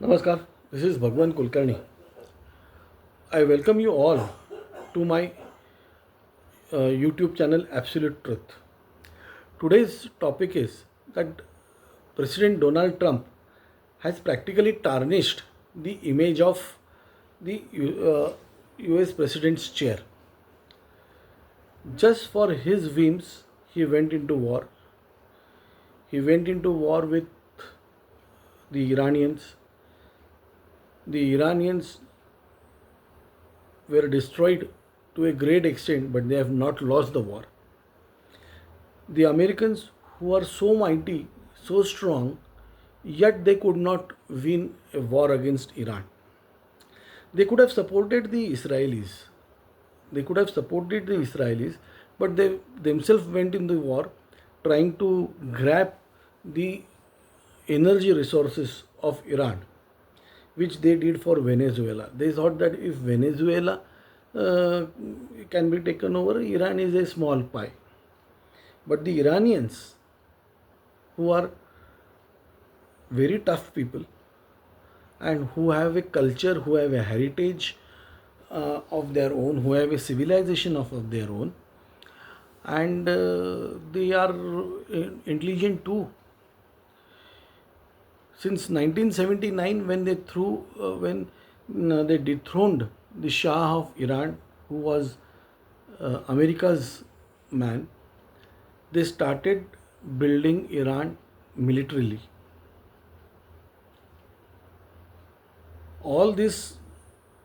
Namaskar, this is Bhagwan Kulkarni. I welcome you all to my YouTube channel Absolute Truth. Today's topic is that President Donald Trump has practically tarnished the image of the US President's chair. Just for his whims, he went into war. He went into war with the Iranians. The Iranians were destroyed to a great extent, but they have not lost the war. The Americans, who are so mighty, so strong, yet they could not win a war against Iran. They could have supported the Israelis. They could have supported the Israelis, but they themselves went in the war trying to grab the energy resources of Iran, which they did for Venezuela. They thought that if Venezuela uh, can be taken over, Iran is a small pie. But the Iranians, who are very tough people and who have a culture, who have a heritage of their own, who have a civilization of their own, and they are intelligent too. Since 1979, when they dethroned the Shah of Iran, who was America's man, they started building Iran militarily. All this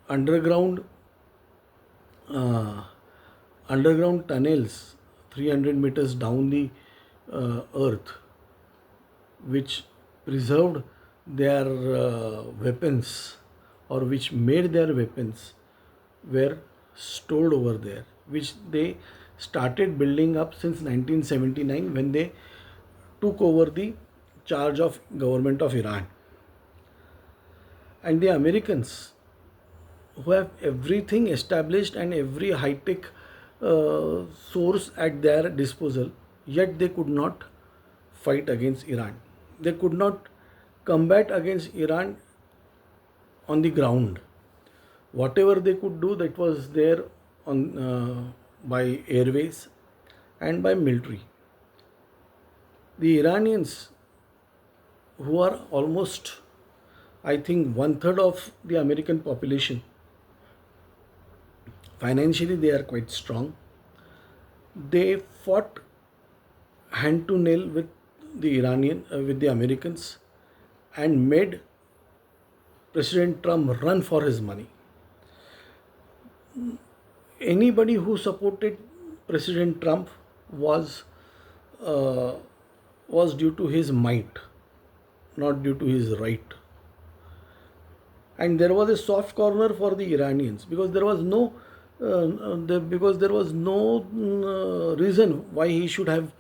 underground uh, underground tunnels 300 meters down the earth, which preserved their weapons, or which made their weapons, were stored over there, which they started building up since 1979 when they took over the charge of government of Iran. And the Americans, who have everything established and every high tech source at their disposal, yet they could not fight against Iran. They could not combat against Iran on the ground. Whatever they could do, that was there on by airways and by military. The Iranians, who are almost, I think, one third of the American population, financially they are quite strong. They fought hand to nail with with the Americans, and made President Trump run for his money. Anybody who supported President Trump was uh, was due to his might, not due to his right. And there was a soft corner for the Iranians, because there was no reason why he should have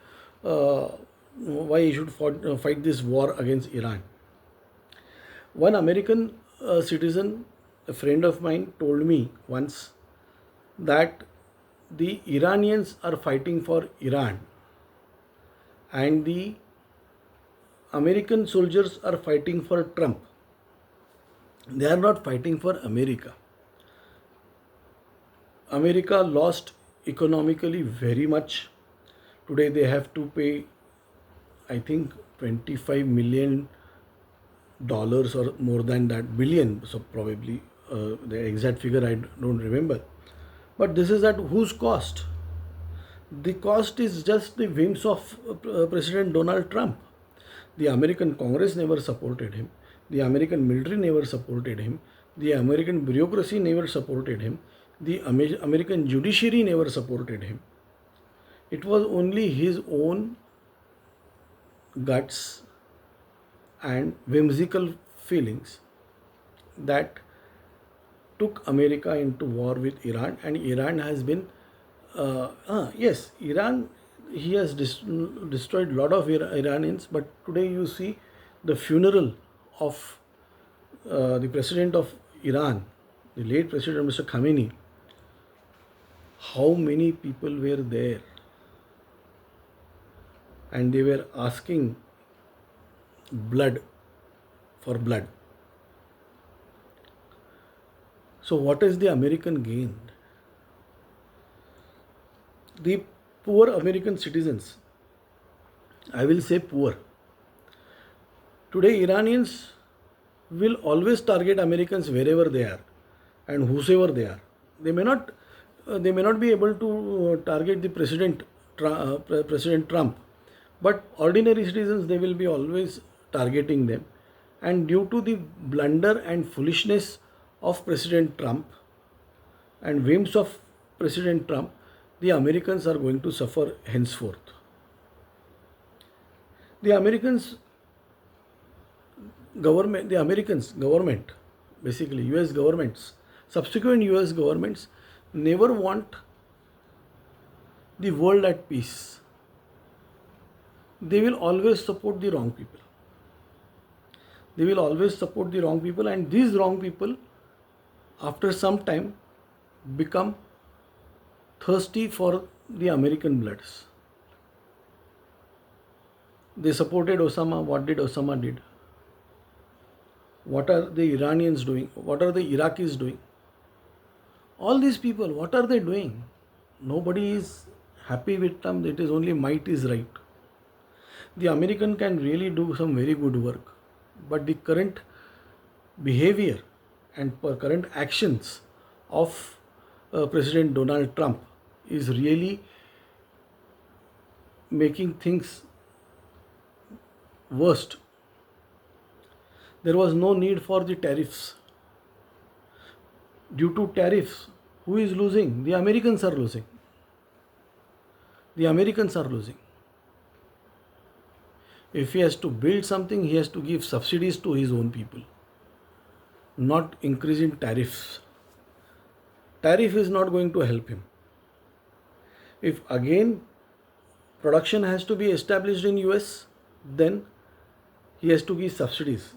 fight this war against Iran. One American citizen, a friend of mine, told me once that the Iranians are fighting for Iran and the American soldiers are fighting for Trump. They are not fighting for America. America lost economically very much. Today they have to pay, I think, $25 million or more than that, billion. So probably the exact figure I don't remember. But this is at whose cost? The cost is just the whims of President Donald Trump. The American Congress never supported him. The American military never supported him. The American bureaucracy never supported him. The American judiciary never supported him. It was only his own guts and whimsical feelings that took America into war with Iran, and Iran has been, yes, Iran, he has destroyed a lot of Iranians, but today you see the funeral of the president of Iran, the late President Mr. Khamenei. How many people were there? And they were asking blood for blood. So, what is the American gain? The poor American citizens, I will say poor. Today, Iranians will always target Americans wherever they are and whosoever they are. They may not be able to target the President Trump, but ordinary citizens they will be always targeting them. And due to the blunder and foolishness of President Trump and whims of President Trump, the Americans are going to suffer henceforth. The Americans the Americans government, basically US governments, subsequent US governments never want the world at peace. They will always support the wrong people. They will always support the wrong people, and these wrong people, after some time, become thirsty for the American bloods. They supported Osama. What did Osama did? What are the Iranians doing? What are the Iraqis doing? All these people, what are they doing? Nobody is happy with them. It is only might is right. The American can really do some very good work, but the current behavior and current actions of President Donald Trump is really making things worst. There was no need for the tariffs. Due to tariffs, who is losing? The Americans are losing. The Americans are losing. If he has to build something, he has to give subsidies to his own people, not increasing tariffs. Tariff is not going to help him. If again production has to be established in US, then he has to give subsidies,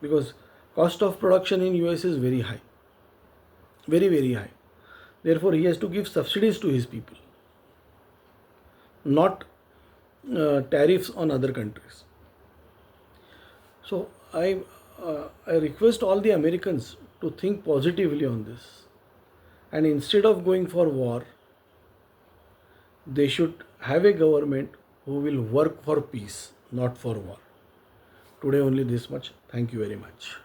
because cost of production in US is very high, very very high. Therefore, he has to give subsidies to his people, not tariffs on other countries. So I request all the Americans to think positively on this, and instead of going for war, they should have a government who will work for peace, not for war. Today only this much. Thank you very much.